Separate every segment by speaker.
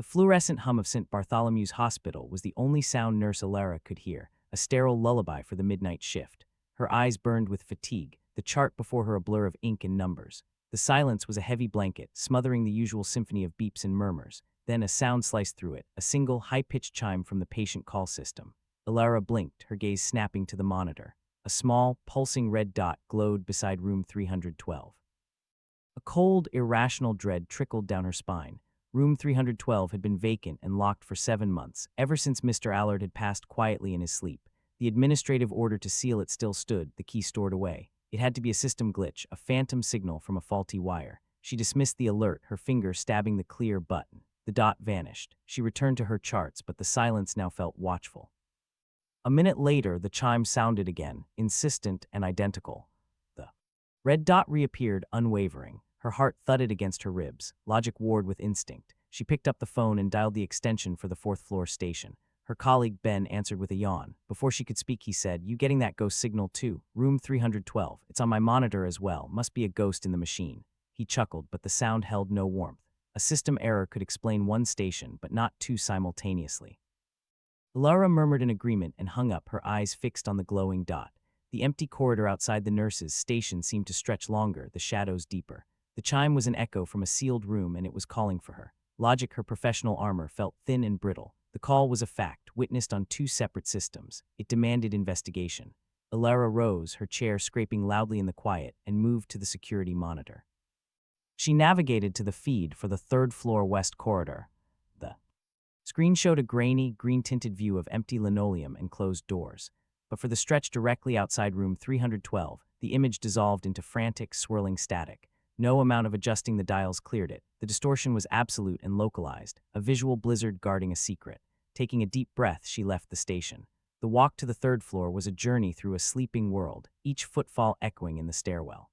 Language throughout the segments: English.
Speaker 1: The fluorescent hum of St. Bartholomew's Hospital was the only sound Nurse Alara could hear, a sterile lullaby for the midnight shift. Her eyes burned with fatigue, the chart before her a blur of ink and numbers. The silence was a heavy blanket, smothering the usual symphony of beeps and murmurs. Then a sound sliced through it, a single, high-pitched chime from the patient call system. Alara blinked, her gaze snapping to the monitor. A small, pulsing red dot glowed beside room 312. A cold, irrational dread trickled down her spine. Room 312 had been vacant and locked for 7 months, ever since Mr. Allard had passed quietly in his sleep. The administrative order to seal it still stood, the key stored away. It had to be a system glitch, a phantom signal from a faulty wire. She dismissed the alert, her finger stabbing the clear button. The dot vanished. She returned to her charts, but the silence now felt watchful. A minute later, the chime sounded again, insistent and identical. The red dot reappeared, unwavering. Her heart thudded against her ribs. Logic warred with instinct. She picked up the phone and dialed the extension for the fourth-floor station. Her colleague, Ben, answered with a yawn. Before she could speak, he said, "You getting that ghost signal too? Room 312. It's on my monitor as well. Must be a ghost in the machine." He chuckled, but the sound held no warmth. A system error could explain one station, but not two simultaneously. Laura murmured in agreement and hung up, her eyes fixed on the glowing dot. The empty corridor outside the nurse's station seemed to stretch longer, the shadows deeper. The chime was an echo from a sealed room, and it was calling for her. Logic, her professional armor, felt thin and brittle. The call was a fact, witnessed on 2 separate systems. It demanded investigation. Alara rose, her chair scraping loudly in the quiet, and moved to the security monitor. She navigated to the feed for the 3rd-floor west corridor. The screen showed a grainy, green-tinted view of empty linoleum and closed doors. But for the stretch directly outside room 312, the image dissolved into frantic, swirling static. No amount of adjusting the dials cleared it. The distortion was absolute and localized, a visual blizzard guarding a secret. Taking a deep breath, she left the station. The walk to the 3rd floor was a journey through a sleeping world, each footfall echoing in the stairwell.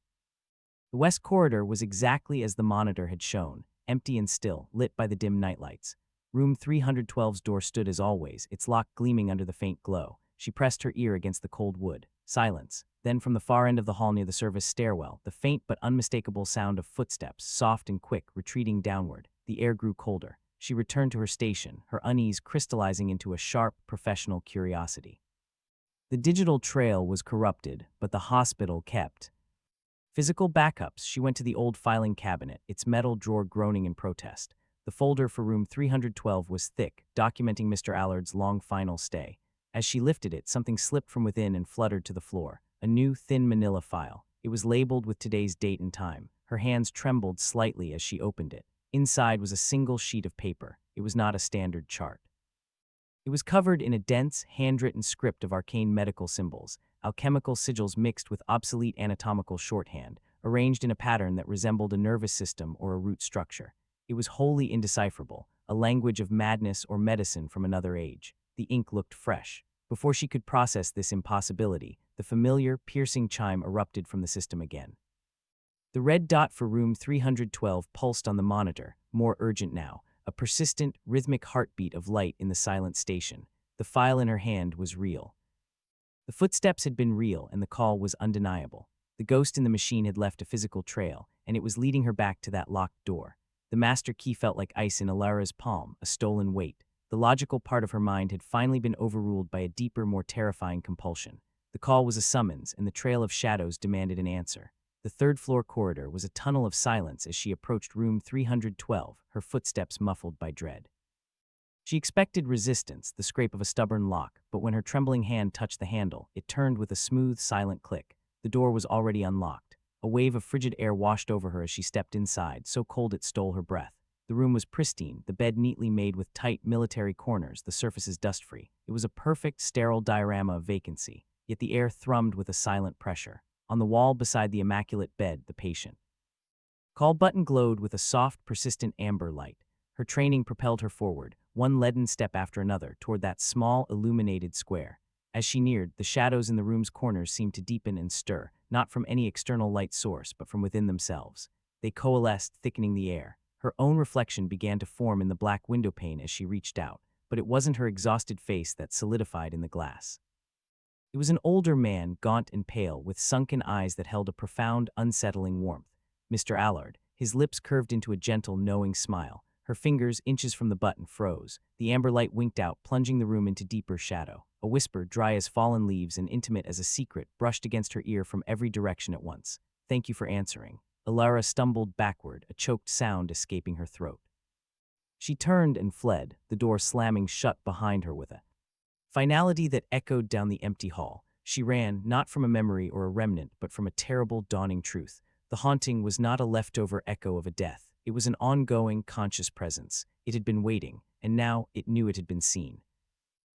Speaker 1: The west corridor was exactly as the monitor had shown, empty and still, lit by the dim nightlights. Room 312's door stood as always, its lock gleaming under the faint glow. She pressed her ear against the cold wood. Silence. Then from the far end of the hall near the service stairwell, the faint but unmistakable sound of footsteps, soft and quick, retreating downward. The air grew colder. She returned to her station, her unease crystallizing into a sharp, professional curiosity. The digital trail was corrupted, but the hospital kept. Physical backups. She went to the old filing cabinet, its metal drawer groaning in protest. The folder for room 312 was thick, documenting Mr. Allard's long final stay. As she lifted it, something slipped from within and fluttered to the floor. A new, thin manila file. It was labeled with today's date and time. Her hands trembled slightly as she opened it. Inside was a single sheet of paper. It was not a standard chart. It was covered in a dense, handwritten script of arcane medical symbols, alchemical sigils mixed with obsolete anatomical shorthand, arranged in a pattern that resembled a nervous system or a root structure. It was wholly indecipherable, a language of madness or medicine from another age. The ink looked fresh. Before she could process this impossibility, the familiar, piercing chime erupted from the system again. The red dot for room 312 pulsed on the monitor, more urgent now, a persistent, rhythmic heartbeat of light in the silent station. The file in her hand was real. The footsteps had been real, and the call was undeniable. The ghost in the machine had left a physical trail, and it was leading her back to that locked door. The master key felt like ice in Alara's palm, a stolen weight. The logical part of her mind had finally been overruled by a deeper, more terrifying compulsion. The call was a summons, and the trail of shadows demanded an answer. The 3rd-floor corridor was a tunnel of silence as she approached room 312, her footsteps muffled by dread. She expected resistance, the scrape of a stubborn lock, but when her trembling hand touched the handle, it turned with a smooth, silent click. The door was already unlocked. A wave of frigid air washed over her as she stepped inside, so cold it stole her breath. The room was pristine, the bed neatly made with tight military corners, the surfaces dust-free. It was a perfect, sterile diorama of vacancy, yet the air thrummed with a silent pressure. On the wall beside the immaculate bed, the patient. Call button glowed with a soft, persistent amber light. Her training propelled her forward, one leaden step after another, toward that small, illuminated square. As she neared, the shadows in the room's corners seemed to deepen and stir, not from any external light source, but from within themselves. They coalesced, thickening the air. Her own reflection began to form in the black windowpane as she reached out, but it wasn't her exhausted face that solidified in the glass. It was an older man, gaunt and pale, with sunken eyes that held a profound, unsettling warmth. Mr. Allard, his lips curved into a gentle, knowing smile. Her fingers, inches from the button, froze. The amber light winked out, plunging the room into deeper shadow. A whisper, dry as fallen leaves and intimate as a secret, brushed against her ear from every direction at once. "Thank you for answering." Alara stumbled backward, a choked sound escaping her throat. She turned and fled, the door slamming shut behind her with a finality that echoed down the empty hall. She ran, not from a memory or a remnant, but from a terrible, dawning truth. The haunting was not a leftover echo of a death. It was an ongoing, conscious presence. It had been waiting, and now it knew it had been seen.